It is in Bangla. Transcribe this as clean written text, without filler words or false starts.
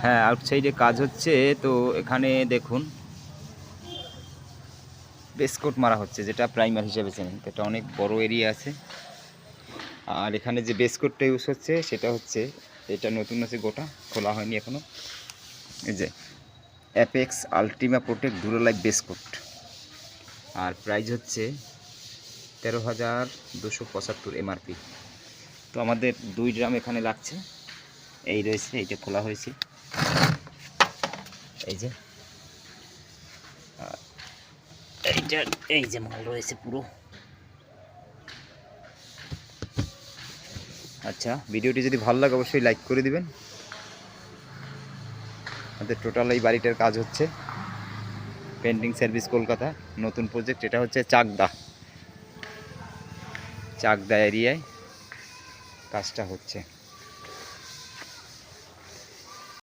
হ্যাঁ, আউটসাইডে কাজ হচ্ছে। তো এখানে দেখুন বেসকোট মারা হচ্ছে, যেটা প্রাইমার হিসেবে চেনেন। এটা অনেক বড় এরিয়া আছে। আর এখানে যে বেসকোটটা ইউজ হচ্ছে সেটা হচ্ছে, এটা নতুন আছে, গোটা খোলা হয়নি এখনও। এই যে অ্যাপেক্স আলটিমা প্রোটেক্ট ডুরালাইফ বেসকোট। আর প্রাইস হচ্ছে 13,275 এমআরপি। তো আমাদের 2 ড্রাম এখানে লাগছে। এই রয়েছে, এইটা খোলা হয়েছে, এই যে এইটা, এই যে মাল রয়েছে পুরো। আচ্ছা, ভিডিওটি যদি ভালো লাগে অবশ্যই লাইক করে দিবেন। আমাদের টোটাল এই বাড়িটার কাজ হচ্ছে পেন্টিং সার্ভিস কলকাতা, নতুন প্রজেক্ট। এটা হচ্ছে চাকদা এরিয়ায় কাজটা হচ্ছে।